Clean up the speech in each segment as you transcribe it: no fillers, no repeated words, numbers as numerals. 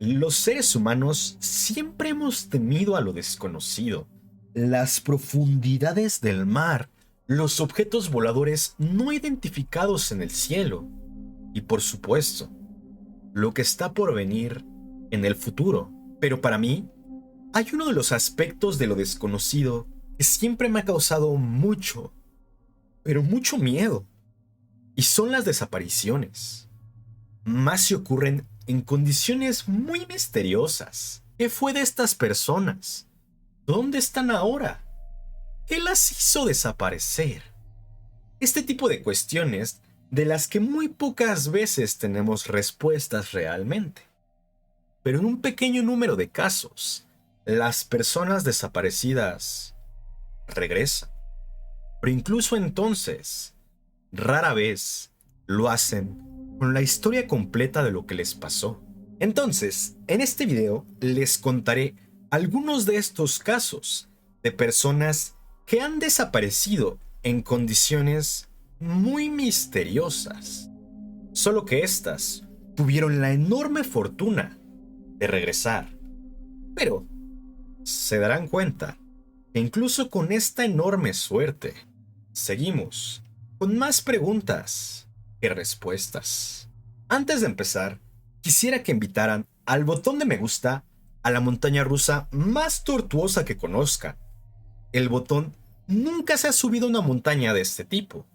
Los seres humanos siempre hemos temido a lo desconocido. Las profundidades del mar, los objetos voladores no identificados en el cielo y, por supuesto, lo que está por venir en el futuro. Pero para mí, hay uno de los aspectos de lo desconocido que siempre me ha causado mucho, pero mucho miedo, y son las desapariciones. Más si ocurren en condiciones muy misteriosas. ¿Qué fue de estas personas? ¿Dónde están ahora? ¿Qué las hizo desaparecer? Este tipo de cuestiones de las que muy pocas veces tenemos respuestas realmente. Pero en un pequeño número de casos, las personas desaparecidas regresan. Pero incluso entonces, rara vez lo hacen con la historia completa de lo que les pasó. Entonces, en este video les contaré algunos de estos casos de personas que han desaparecido en condiciones muy misteriosas. Solo que estas tuvieron la enorme fortuna de regresar. Pero se darán cuenta que incluso con esta enorme suerte, seguimos con más preguntas que respuestas. Antes de empezar, quisiera que invitaran al botón de me gusta a la montaña rusa más tortuosa que conozcan. El botón nunca se ha subido a una montaña de este tipo,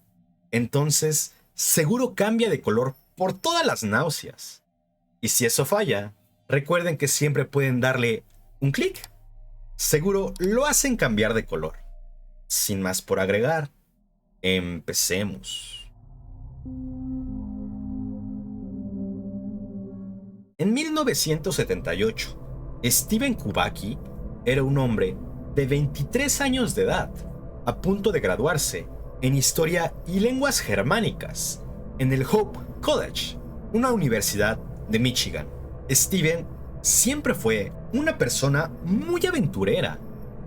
entonces seguro cambia de color por todas las náuseas. Y si eso falla, recuerden que siempre pueden darle un clic. Seguro lo hacen cambiar de color. Sin más por agregar, empecemos. En 1978, Steven Kubacki era un hombre de 23 años de edad, a punto de graduarse en Historia y Lenguas Germánicas en el Hope College, una universidad de Michigan. Steven siempre fue una persona muy aventurera.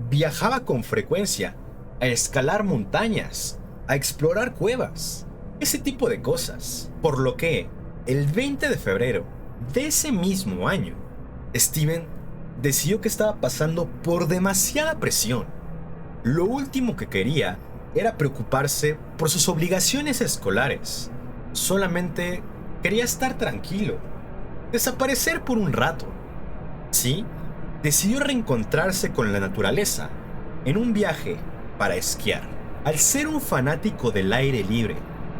Viajaba con frecuencia a escalar montañas, a explorar cuevas, ese tipo de cosas. Por lo que, el 20 de febrero de ese mismo año, Steven decidió que estaba pasando por demasiada presión. Lo último que quería era preocuparse por sus obligaciones escolares. Solamente quería estar tranquilo, desaparecer por un rato. Sí, decidió reencontrarse con la naturaleza en un viaje para esquiar. Al ser un fanático del aire libre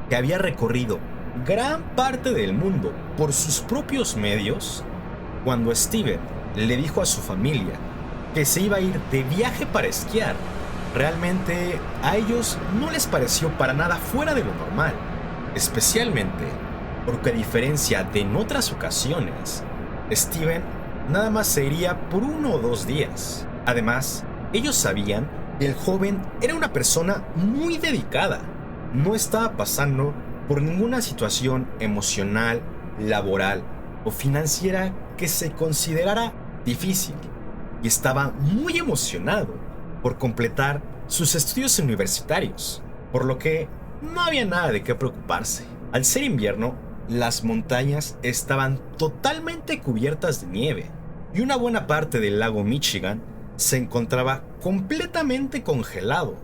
que había recorrido gran parte del mundo por sus propios medios, cuando Steven le dijo a su familia que se iba a ir de viaje para esquiar, realmente a ellos no les pareció para nada fuera de lo normal, especialmente porque a diferencia de en otras ocasiones, Steven nada más se iría por 1 o 2 días. Además, ellos sabían que el joven era una persona muy dedicada. No estaba pasando por ninguna situación emocional, laboral o financiera que se considerara difícil, y estaba muy emocionado por completar sus estudios universitarios, por lo que no había nada de qué preocuparse. Al ser invierno, las montañas estaban totalmente cubiertas de nieve y una buena parte del lago Michigan se encontraba completamente congelado.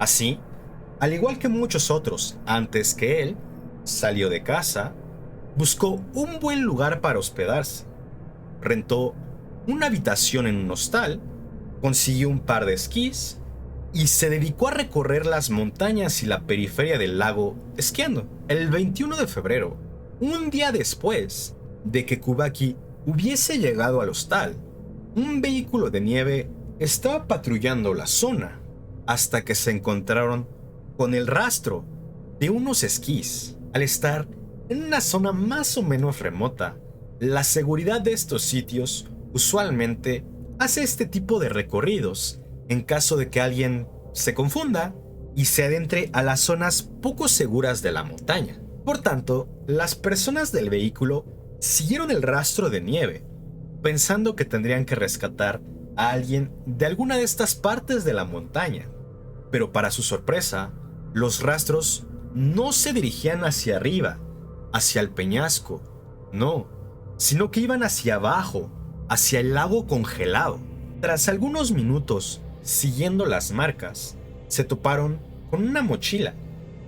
Así, al igual que muchos otros antes que él, salió de casa, buscó un buen lugar para hospedarse, rentó una habitación en un hostal, consiguió un par de esquís y se dedicó a recorrer las montañas y la periferia del lago esquiando. El 21 de febrero, un día después de que Kubacki hubiese llegado al hostal, un vehículo de nieve estaba patrullando la zona hasta que se encontraron con el rastro de unos esquís. Al estar en una zona más o menos remota, la seguridad de estos sitios usualmente hace este tipo de recorridos en caso de que alguien se confunda y se adentre a las zonas poco seguras de la montaña. Por tanto, las personas del vehículo siguieron el rastro de nieve, pensando que tendrían que rescatar a alguien de alguna de estas partes de la montaña. Pero para su sorpresa, los rastros no se dirigían hacia arriba, hacia el peñasco. No, sino que iban hacia abajo, hacia el lago congelado. Tras algunos minutos siguiendo las marcas, se toparon con una mochila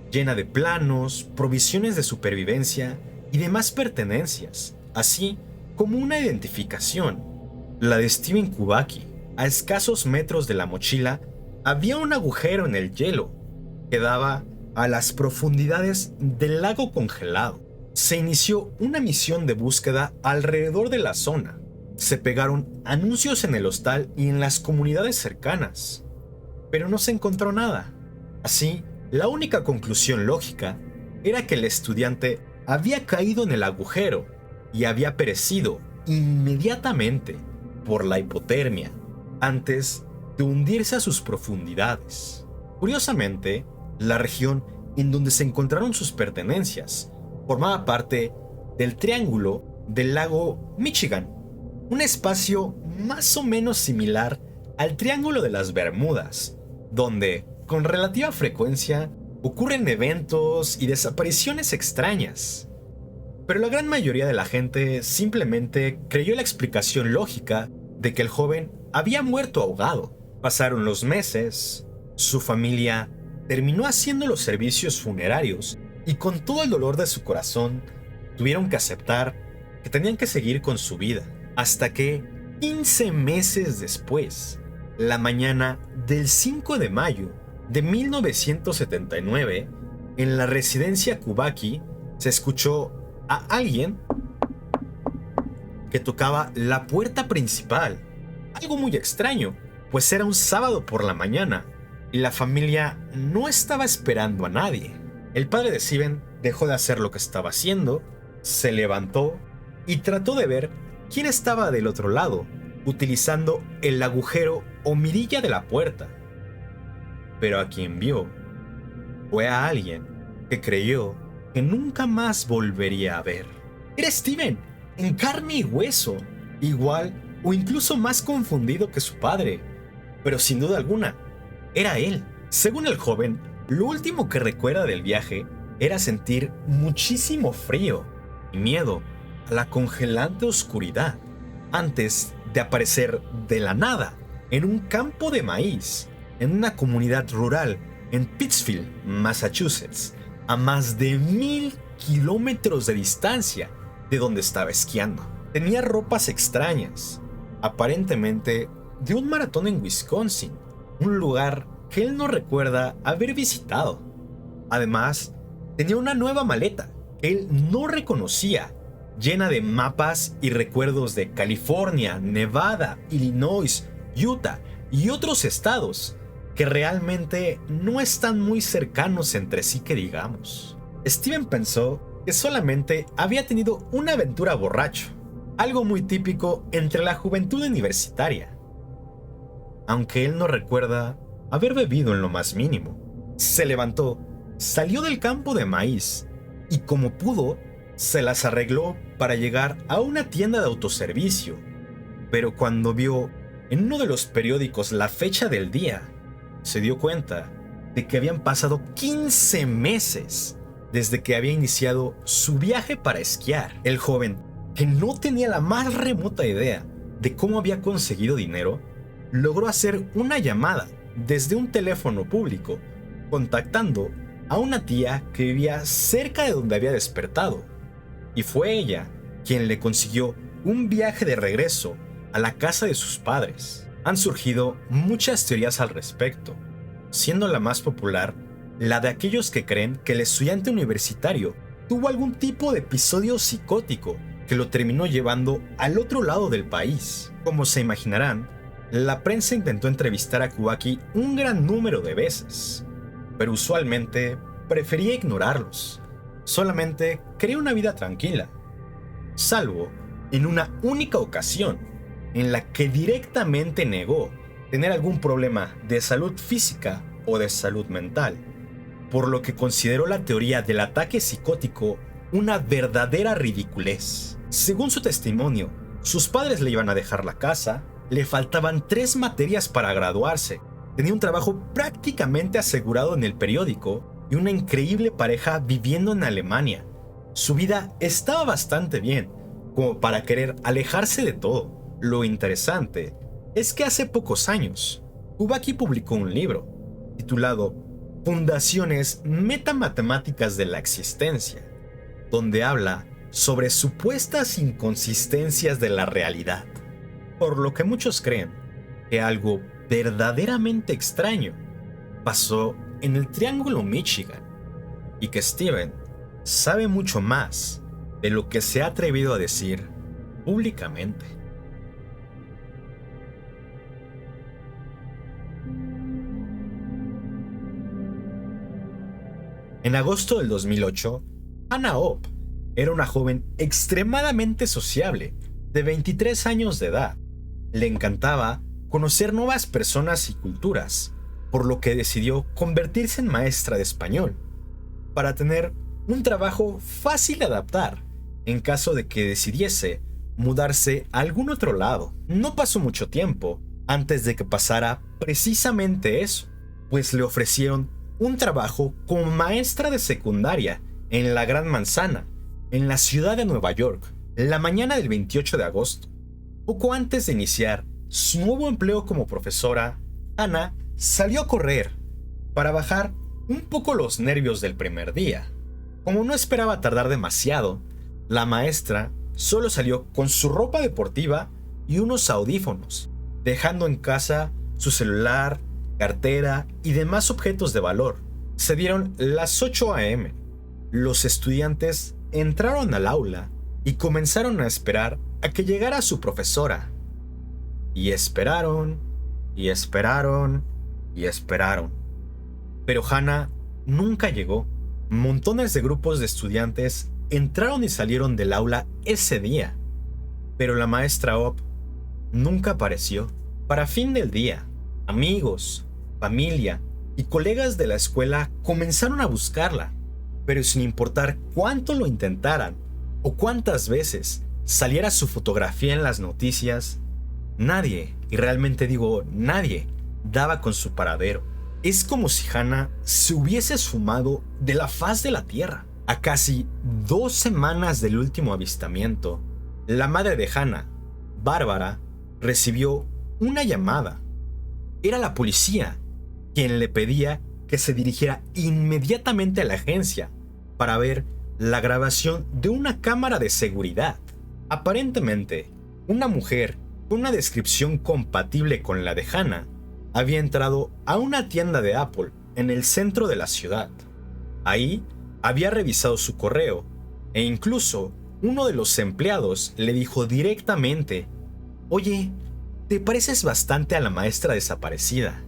llena de planos, provisiones de supervivencia y demás pertenencias, así como una identificación, la de Steven Kubacki. A escasos metros de la mochila había un agujero en el hielo que daba a las profundidades del lago congelado. Se inició una misión de búsqueda alrededor de la zona. Se pegaron anuncios en el hostal y en las comunidades cercanas, pero no se encontró nada. Así, la única conclusión lógica era que el estudiante había caído en el agujero y había perecido inmediatamente por la hipotermia antes de hundirse a sus profundidades. Curiosamente, la región en donde se encontraron sus pertenencias formaba parte del Triángulo del lago Michigan, un espacio más o menos similar al Triángulo de las Bermudas, donde, con relativa frecuencia, ocurren eventos y desapariciones extrañas. Pero la gran mayoría de la gente simplemente creyó la explicación lógica de que el joven había muerto ahogado. Pasaron los meses, su familia terminó haciendo los servicios funerarios y con todo el dolor de su corazón tuvieron que aceptar que tenían que seguir con su vida. Hasta que, 15 meses después, la mañana del 5 de mayo de 1979, en la residencia Kubacki, se escuchó a alguien que tocaba la puerta principal. Algo muy extraño, pues era un sábado por la mañana y la familia no estaba esperando a nadie. El padre de Steven dejó de hacer lo que estaba haciendo, se levantó y trató de ver quién estaba del otro lado, utilizando el agujero o mirilla de la puerta. Pero a quien vio fue a alguien que creyó que nunca más volvería a ver. Era Steven, en carne y hueso, igual o incluso más confundido que su padre, pero sin duda alguna, era él. Según el joven, lo último que recuerda del viaje era sentir muchísimo frío y miedo a la congelante oscuridad, antes de aparecer de la nada en un campo de maíz, en una comunidad rural en Pittsfield, Massachusetts, a más de 1000 kilómetros de distancia de donde estaba esquiando. Tenía ropas extrañas, aparentemente de un maratón en Wisconsin, un lugar que él no recuerda haber visitado. Además, tenía una nueva maleta que él no reconocía, llena de mapas y recuerdos de California, Nevada, Illinois, Utah y otros estados que realmente no están muy cercanos entre sí que digamos. Steven pensó que solamente había tenido una aventura borracho, algo muy típico entre la juventud universitaria, aunque él no recuerda haber bebido en lo más mínimo. Se levantó, salió del campo de maíz y como pudo, se las arregló para llegar a una tienda de autoservicio, pero cuando vio en uno de los periódicos la fecha del día, se dio cuenta de que habían pasado 15 meses desde que había iniciado su viaje para esquiar. El joven, que no tenía la más remota idea de cómo había conseguido dinero, logró hacer una llamada desde un teléfono público, contactando a una tía que vivía cerca de donde había despertado, y fue ella quien le consiguió un viaje de regreso a la casa de sus padres. Han surgido muchas teorías al respecto, siendo la más popular la de aquellos que creen que el estudiante universitario tuvo algún tipo de episodio psicótico que lo terminó llevando al otro lado del país. Como se imaginarán, la prensa intentó entrevistar a Kubacki un gran número de veces, pero usualmente prefería ignorarlos. Solamente quería una vida tranquila, salvo en una única ocasión en la que directamente negó tener algún problema de salud física o de salud mental, por lo que consideró la teoría del ataque psicótico una verdadera ridiculez. Según su testimonio, sus padres le iban a dejar la casa, le faltaban 3 materias para graduarse, tenía un trabajo prácticamente asegurado en el periódico y una increíble pareja viviendo en Alemania. Su vida estaba bastante bien, como para querer alejarse de todo. Lo interesante es que hace pocos años, Kubaki publicó un libro titulado Fundaciones Metamatemáticas de la Existencia, donde habla sobre supuestas inconsistencias de la realidad, por lo que muchos creen que algo verdaderamente extraño pasó en el Triángulo Michigan y que Steven sabe mucho más de lo que se ha atrevido a decir públicamente. En agosto del 2008, Hannah Opp era una joven extremadamente sociable, de 23 años de edad. Le encantaba conocer nuevas personas y culturas, por lo que decidió convertirse en maestra de español, para tener un trabajo fácil de adaptar en caso de que decidiese mudarse a algún otro lado. No pasó mucho tiempo antes de que pasara precisamente eso, pues le ofrecieron un trabajo como maestra de secundaria en la Gran Manzana, en la ciudad de Nueva York, la mañana del 28 de agosto. Poco antes de iniciar su nuevo empleo como profesora, Hannah salió a correr para bajar un poco los nervios del primer día. Como no esperaba tardar demasiado, la maestra solo salió con su ropa deportiva y unos audífonos, dejando en casa su celular, cartera y demás objetos de valor. Se dieron las 8 a.m. Los estudiantes entraron al aula y comenzaron a esperar a que llegara su profesora. Y esperaron, y esperaron, y esperaron. Pero Hannah nunca llegó. Montones de grupos de estudiantes entraron y salieron del aula ese día, pero la maestra Opp nunca apareció. Para fin del día, amigos, familia y colegas de la escuela comenzaron a buscarla, pero sin importar cuánto lo intentaran o cuántas veces saliera su fotografía en las noticias, nadie, y realmente digo nadie, daba con su paradero. Es como si Hannah se hubiese esfumado de la faz de la tierra. A casi 2 semanas del último avistamiento, la madre de Hannah, Bárbara, recibió una llamada. Era la policía quien le pedía que se dirigiera inmediatamente a la agencia para ver la grabación de una cámara de seguridad. Aparentemente, una mujer con una descripción compatible con la de Hannah había entrado a una tienda de Apple en el centro de la ciudad. Ahí había revisado su correo e incluso uno de los empleados le dijo directamente: «Oye, te pareces bastante a la maestra desaparecida,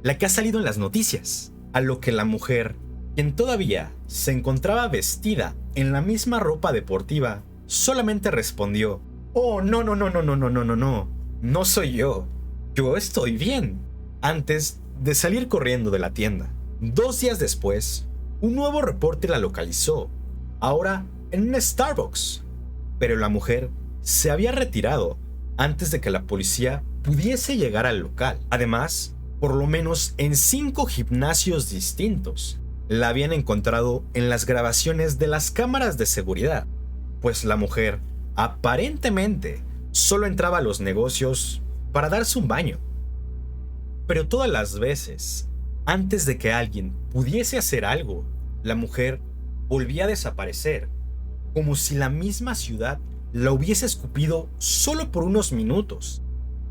la que ha salido en las noticias». A lo que la mujer, quien todavía se encontraba vestida en la misma ropa deportiva, solamente respondió: «Oh, no soy yo estoy bien», antes de salir corriendo de la tienda. 2 días después, un nuevo reporte la localizó, ahora en un Starbucks, pero la mujer se había retirado antes de que la policía pudiese llegar al local. Además, por lo menos en 5 gimnasios distintos la habían encontrado en las grabaciones de las cámaras de seguridad, pues la mujer aparentemente solo entraba a los negocios para darse un baño. Pero todas las veces, antes de que alguien pudiese hacer algo, la mujer volvía a desaparecer, como si la misma ciudad la hubiese escupido solo por unos minutos,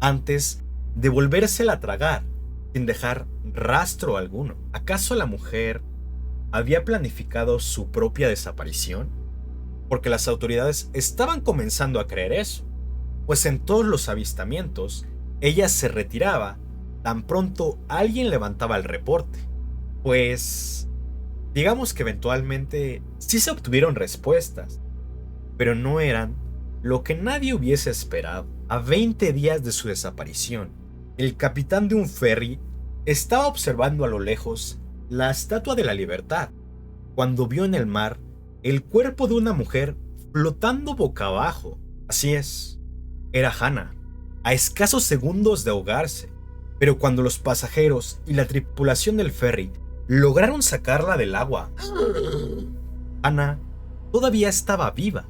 antes de volvérsela a tragar, sin dejar rastro alguno. ¿Acaso la mujer había planificado su propia desaparición? Porque las autoridades estaban comenzando a creer eso, pues en todos los avistamientos, ella se retiraba tan pronto alguien levantaba el reporte. Pues digamos que eventualmente sí se obtuvieron respuestas, pero no eran lo que nadie hubiese esperado. A 20 días de su desaparición, el capitán de un ferry estaba observando a lo lejos la Estatua de la Libertad, cuando vio en el mar el cuerpo de una mujer flotando boca abajo. Así es, era Hannah, a escasos segundos de ahogarse. Pero cuando los pasajeros y la tripulación del ferry lograron sacarla del agua, Hannah todavía estaba viva.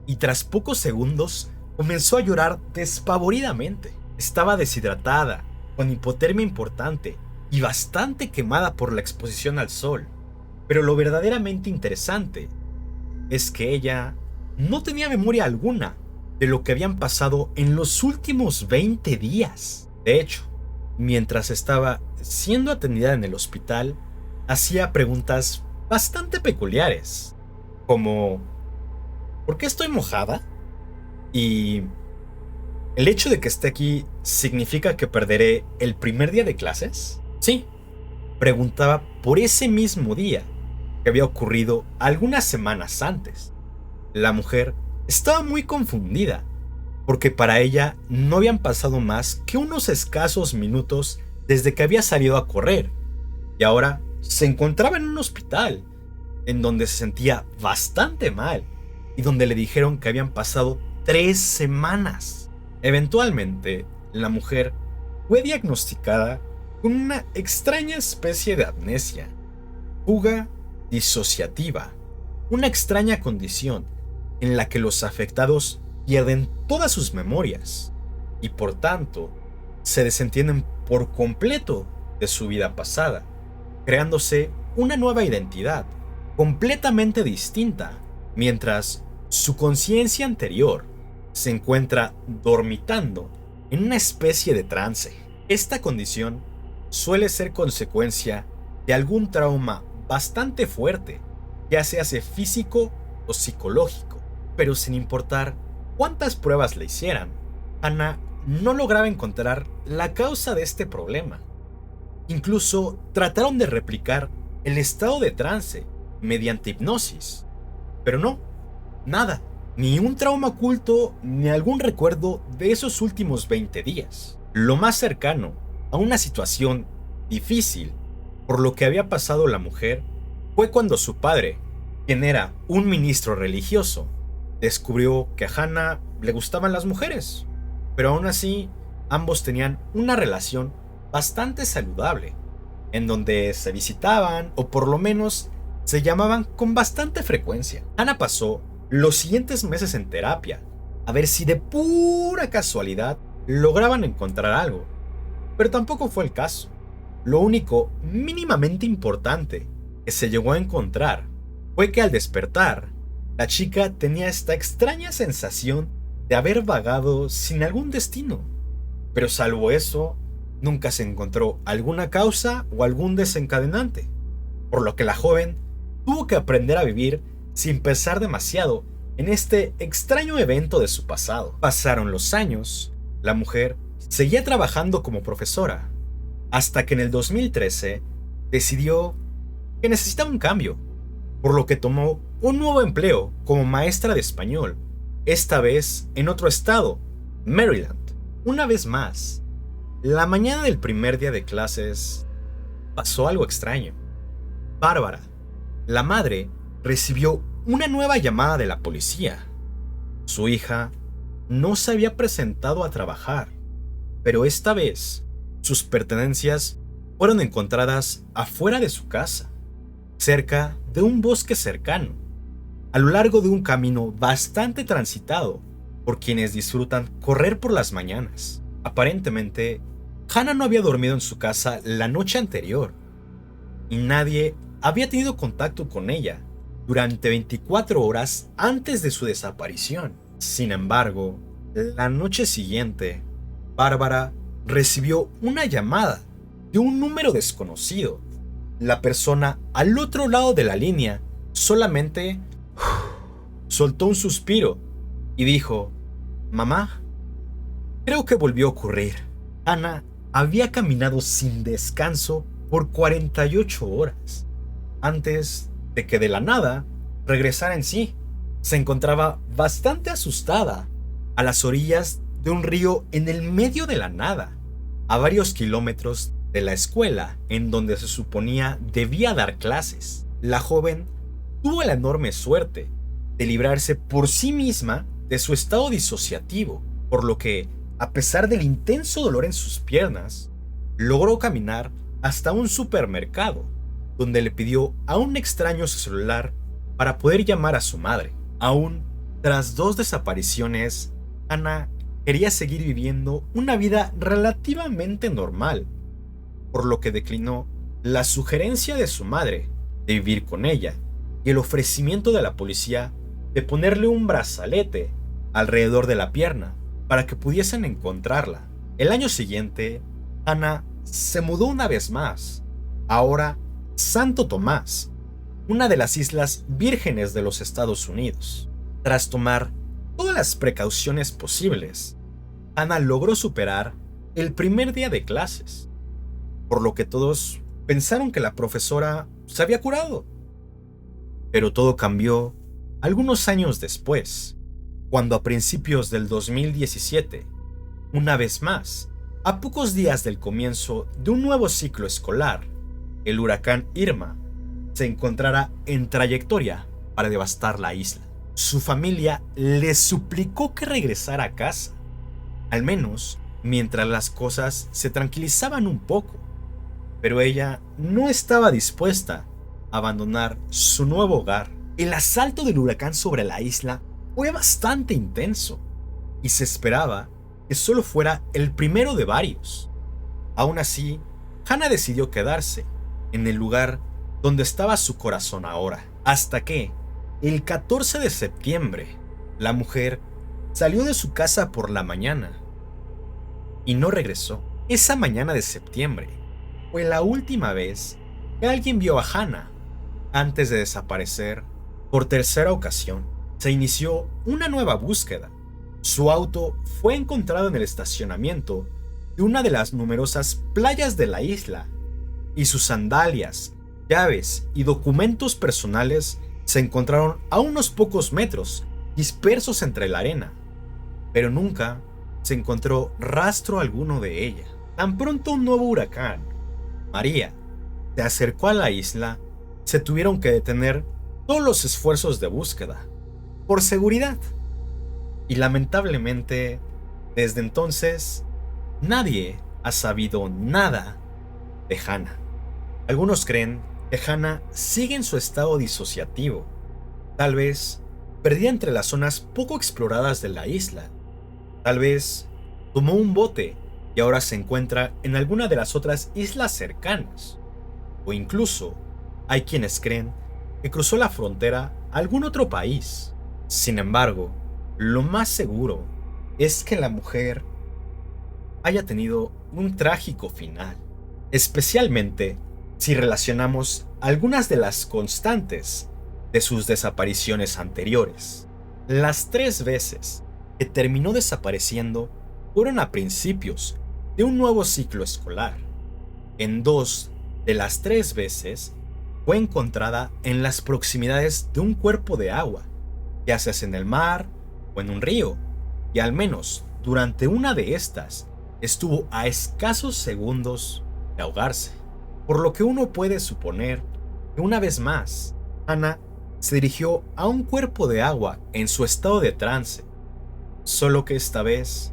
y tras pocos segundos comenzó a llorar despavoridamente. Estaba deshidratada, con hipotermia importante y bastante quemada por la exposición al sol. Pero lo verdaderamente interesante es que ella no tenía memoria alguna de lo que habían pasado en los últimos 20 días. De hecho, mientras estaba siendo atendida en el hospital, hacía preguntas bastante peculiares, como ¿por qué estoy mojada? Y ¿el hecho de que esté aquí significa que perderé el primer día de clases? Sí, preguntaba por ese mismo día, que había ocurrido algunas semanas antes. La mujer estaba muy confundida, porque para ella no habían pasado más que unos escasos minutos desde que había salido a correr, y ahora se encontraba en un hospital, en donde se sentía bastante mal, y donde le dijeron que habían pasado 3 semanas. Eventualmente, la mujer fue diagnosticada con una extraña especie de amnesia, fuga disociativa, una extraña condición en la que los afectados pierden todas sus memorias y por tanto se desentienden por completo de su vida pasada, creándose una nueva identidad completamente distinta, mientras su conciencia anterior se encuentra dormitando en una especie de trance. Esta condición suele ser consecuencia de algún trauma bastante fuerte, ya sea físico o psicológico, pero sin importar cuántas pruebas le hicieran, Hannah no lograba encontrar la causa de este problema. Incluso trataron de replicar el estado de trance mediante hipnosis, pero no, nada, ni un trauma oculto ni algún recuerdo de esos últimos 20 días. Lo más cercano a una situación difícil por lo que había pasado la mujer fue cuando su padre, quien era un ministro religioso, descubrió que a Hannah le gustaban las mujeres, pero aún así ambos tenían una relación bastante saludable, en donde se visitaban o por lo menos se llamaban con bastante frecuencia. Hannah pasó los siguientes meses en terapia, a ver si de pura casualidad lograban encontrar algo, pero tampoco fue el caso. Lo único mínimamente importante que se llegó a encontrar fue que al despertar, la chica tenía esta extraña sensación de haber vagado sin algún destino, pero salvo eso, nunca se encontró alguna causa o algún desencadenante, por lo que la joven tuvo que aprender a vivir sin pensar demasiado en este extraño evento de su pasado. Pasaron los años, la mujer seguía trabajando como profesora, hasta que en el 2013 decidió que necesitaba un cambio, por lo que tomó un nuevo empleo como maestra de español, esta vez en otro estado, Maryland. Una vez más, la mañana del primer día de clases pasó algo extraño. Bárbara, la madre, recibió una nueva llamada de la policía. Su hija no se había presentado a trabajar, pero esta vez sus pertenencias fueron encontradas afuera de su casa, cerca de un bosque cercano, a lo largo de un camino bastante transitado por quienes disfrutan correr por las mañanas. Aparentemente, Hannah no había dormido en su casa la noche anterior, y nadie había tenido contacto con ella durante 24 horas antes de su desaparición. Sin embargo, la noche siguiente, Bárbara recibió una llamada de un número desconocido. La persona al otro lado de la línea solamente soltó un suspiro y dijo: «Mamá, creo que volvió a ocurrir». Hannah había caminado sin descanso por 48 horas antes de que de la nada regresara en sí. Se encontraba bastante asustada a las orillas de un río en el medio de la nada, a varios kilómetros de la escuela en donde se suponía debía dar clases. La joven tuvo la enorme suerte de librarse por sí misma de su estado disociativo, por lo que, a pesar del intenso dolor en sus piernas, logró caminar hasta un supermercado, donde le pidió a un extraño su celular para poder llamar a su madre. Aún Tras 2 desapariciones, Hannah quería seguir viviendo una vida relativamente normal, por lo que declinó la sugerencia de su madre de vivir con ella y el ofrecimiento de la policía de ponerle un brazalete alrededor de la pierna para que pudiesen encontrarla. El año siguiente, Hannah se mudó una vez más, ahora Santo Tomás, una de las Islas Vírgenes de los Estados Unidos. Tras tomar todas las precauciones posibles, Hannah logró superar el primer día de clases, por lo que todos pensaron que la profesora se había curado. Pero todo cambió algunos años después, cuando a principios del 2017, una vez más, a pocos días del comienzo de un nuevo ciclo escolar, el huracán Irma se encontrara en trayectoria para devastar la isla. Su familia le suplicó que regresara a casa, al menos mientras las cosas se tranquilizaban un poco, pero ella no estaba dispuesta a abandonar su nuevo hogar. El asalto del huracán sobre la isla fue bastante intenso y se esperaba que solo fuera el primero de varios. Aún así, Hannah decidió quedarse en el lugar donde estaba su corazón ahora, hasta que, el 14 de septiembre, la mujer salió de su casa por la mañana y no regresó. Esa mañana de septiembre fue la última vez que alguien vio a Hannah antes de desaparecer por tercera ocasión. Se inició una nueva búsqueda. Su auto fue encontrado en el estacionamiento de una de las numerosas playas de la isla y sus sandalias, llaves y documentos personales se encontraron a unos pocos metros, dispersos entre la arena, pero nunca se encontró rastro alguno de ella. Tan pronto un nuevo huracán, María, se acercó a la isla, se tuvieron que detener todos los esfuerzos de búsqueda, por seguridad. Y lamentablemente, desde entonces, nadie ha sabido nada de Hannah. Algunos creen que Hannah sigue en su estado disociativo, tal vez perdida entre las zonas poco exploradas de la isla. Tal vez tomó un bote y ahora se encuentra en alguna de las otras islas cercanas. O incluso hay quienes creen que cruzó la frontera a algún otro país. Sin embargo, lo más seguro es que la mujer haya tenido un trágico final, especialmente si relacionamos algunas de las constantes de sus desapariciones anteriores. Las 3 veces que terminó desapareciendo fueron a principios de un nuevo ciclo escolar. En 2 de las 3 veces fue encontrada en las proximidades de un cuerpo de agua, ya sea en el mar o en un río, y al menos durante una de estas estuvo a escasos segundos de ahogarse, por lo que uno puede suponer que una vez más, Hannah se dirigió a un cuerpo de agua en su estado de trance, solo que esta vez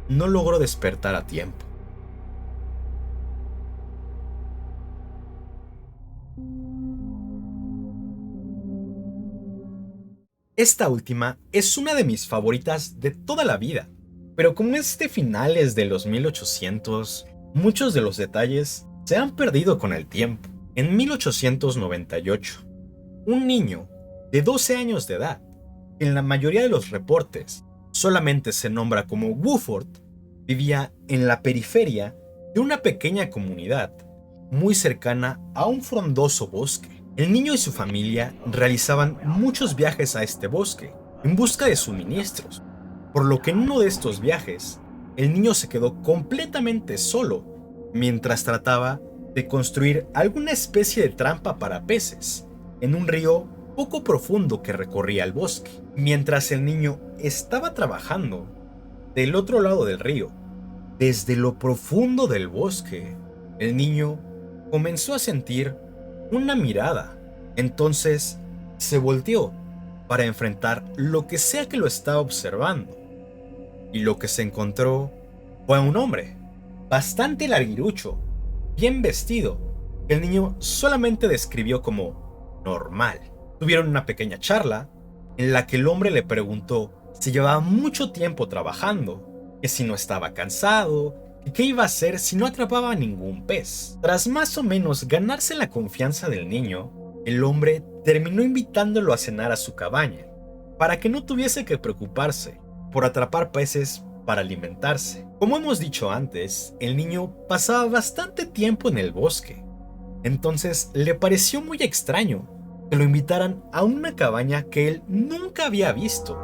no logró despertar a tiempo. Esta última es una de mis favoritas de toda la vida, pero como es de finales de los 1800, muchos de los detalles se han perdido con el tiempo. En 1898, un niño de 12 años de edad, que en la mayoría de los reportes solamente se nombra como Wofford, vivía en la periferia de una pequeña comunidad muy cercana a un frondoso bosque. El niño y su familia realizaban muchos viajes a este bosque en busca de suministros, por lo que en uno de estos viajes, el niño se quedó completamente solo mientras trataba de construir alguna especie de trampa para peces en un río poco profundo que recorría el bosque. Mientras el niño estaba trabajando del otro lado del río, desde lo profundo del bosque, el niño comenzó a sentir una mirada. Entonces se volteó para enfrentar lo que sea que lo estaba observando, y lo que se encontró fue un hombre bastante larguirucho, bien vestido, que el niño solamente describió como normal. Tuvieron una pequeña charla en la que el hombre le preguntó si llevaba mucho tiempo trabajando, que si no estaba cansado, que qué iba a hacer si no atrapaba ningún pez. Tras más o menos ganarse la confianza del niño, el hombre terminó invitándolo a cenar a su cabaña, para que no tuviese que preocuparse por atrapar peces para alimentarse. Como hemos dicho antes, el niño pasaba bastante tiempo en el bosque, entonces le pareció muy extraño que lo invitaran a una cabaña que él nunca había visto.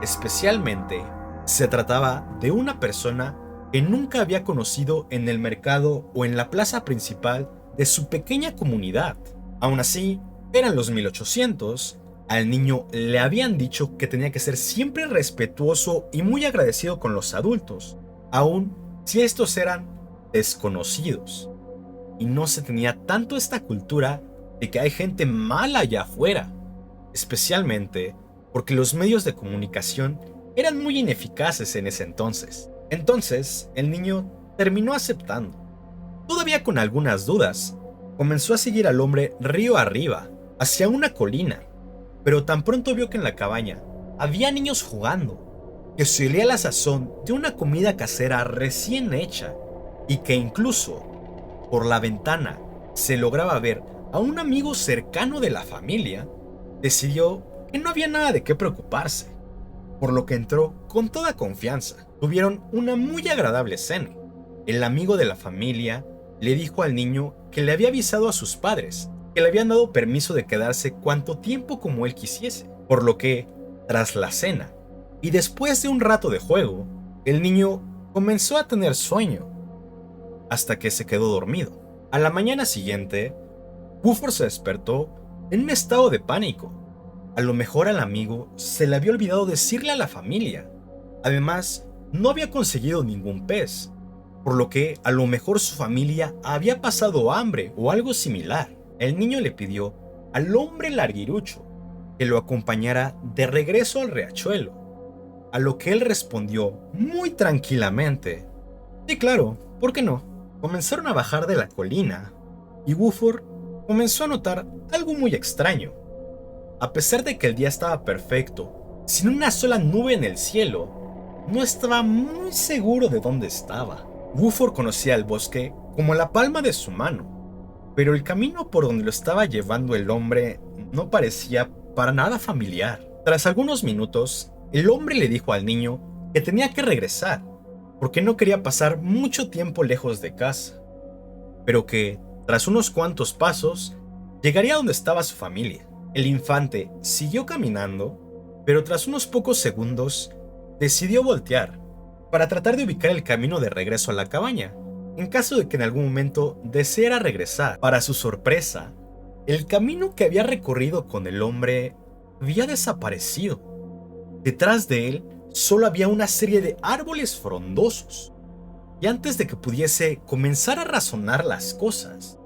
Especialmente, se trataba de una persona que nunca había conocido en el mercado o en la plaza principal de su pequeña comunidad. Aún así, eran los 1800, al niño le habían dicho que tenía que ser siempre respetuoso y muy agradecido con los adultos, aun si estos eran desconocidos. Y no se tenía tanto esta cultura de que hay gente mala allá afuera, especialmente porque los medios de comunicación eran muy ineficaces en ese entonces. Entonces, el niño terminó aceptando. Todavía con algunas dudas, comenzó a seguir al hombre río arriba, hacia una colina, pero tan pronto vio que en la cabaña había niños jugando, que se olía la sazón de una comida casera recién hecha, y que incluso, por la ventana, se lograba ver a un amigo cercano de la familia, decidió que no había nada de qué preocuparse, por lo que entró con toda confianza. Tuvieron una muy agradable cena. El amigo de la familia le dijo al niño que le había avisado a sus padres que le habían dado permiso de quedarse cuanto tiempo como él quisiese, por lo que, tras la cena, y después de un rato de juego, el niño comenzó a tener sueño, hasta que se quedó dormido. A la mañana siguiente, Buford se despertó en un estado de pánico. A lo mejor al amigo se le había olvidado decirle a la familia. Además, no había conseguido ningún pez, por lo que a lo mejor su familia había pasado hambre o algo similar. El niño le pidió al hombre larguirucho que lo acompañara de regreso al riachuelo, a lo que él respondió muy tranquilamente: sí, claro, ¿por qué no? Comenzaron a bajar de la colina y Buford comenzó a notar algo muy extraño. A pesar de que el día estaba perfecto, sin una sola nube en el cielo, no estaba muy seguro de dónde estaba. Buford conocía el bosque como la palma de su mano, pero el camino por donde lo estaba llevando el hombre no parecía para nada familiar. Tras algunos minutos, el hombre le dijo al niño que tenía que regresar, porque no quería pasar mucho tiempo lejos de casa, pero que, tras unos cuantos pasos, llegaría donde estaba su familia. El infante siguió caminando, pero tras unos pocos segundos, decidió voltear para tratar de ubicar el camino de regreso a la cabaña, en caso de que en algún momento deseara regresar. Para su sorpresa, el camino que había recorrido con el hombre había desaparecido. Detrás de él solo había una serie de árboles frondosos, y antes de que pudiese comenzar a razonar las cosas,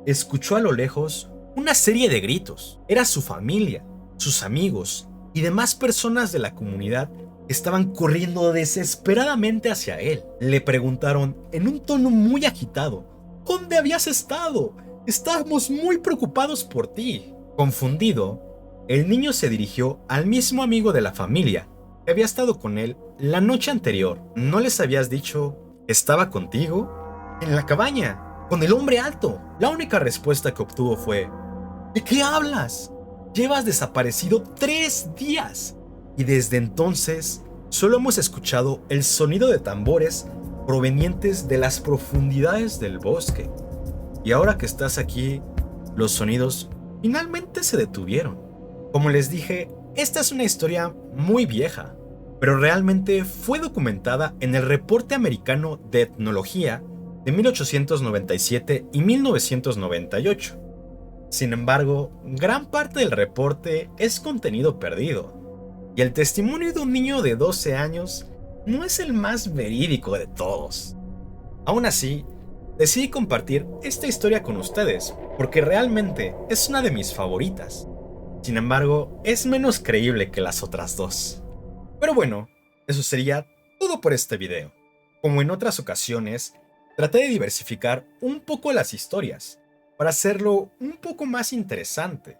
escuchó a lo lejos una serie de gritos. Era su familia, sus amigos y demás personas de la comunidad estaban corriendo desesperadamente hacia él. Le preguntaron en un tono muy agitado: ¿dónde habías estado? Estábamos muy preocupados por ti. Confundido, el niño se dirigió al mismo amigo de la familia que había estado con él la noche anterior. ¿No les habías dicho que estaba contigo? En la cabaña, con el hombre alto. La única respuesta que obtuvo fue: ¿de qué hablas? Llevas desaparecido 3 días. Y desde entonces solo hemos escuchado el sonido de tambores provenientes de las profundidades del bosque. Y ahora que estás aquí, los sonidos finalmente se detuvieron. Como les dije, esta es una historia muy vieja, pero realmente fue documentada en el Reporte Americano de Etnología de 1897 y 1998. Sin embargo, gran parte del reporte es contenido perdido, y el testimonio de un niño de 12 años no es el más verídico de todos. Aún así, decidí compartir esta historia con ustedes, porque realmente es una de mis favoritas. Sin embargo, es menos creíble que las otras dos. Pero bueno, eso sería todo por este video. Como en otras ocasiones, traté de diversificar un poco las historias, para hacerlo un poco más interesante.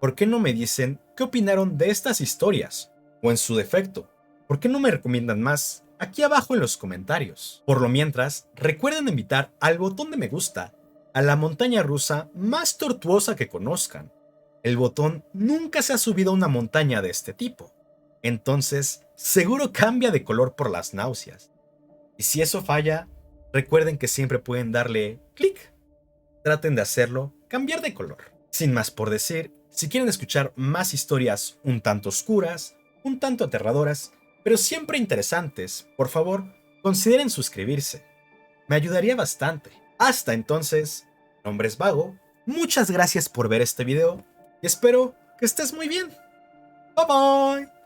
¿Por qué no me dicen qué opinaron de estas historias, o en su defecto, ¿por qué no me recomiendan más? Aquí abajo en los comentarios. Por lo mientras, recuerden invitar al botón de me gusta a la montaña rusa más tortuosa que conozcan. El botón nunca se ha subido a una montaña de este tipo, entonces seguro cambia de color por las náuseas. Y si eso falla, recuerden que siempre pueden darle clic. Traten de hacerlo cambiar de color. Sin más por decir, si quieren escuchar más historias un tanto oscuras, un tanto aterradoras, pero siempre interesantes, por favor, consideren suscribirse. Me ayudaría bastante. Hasta entonces, mi nombre es Vago, muchas gracias por ver este video y espero que estés muy bien. Bye bye.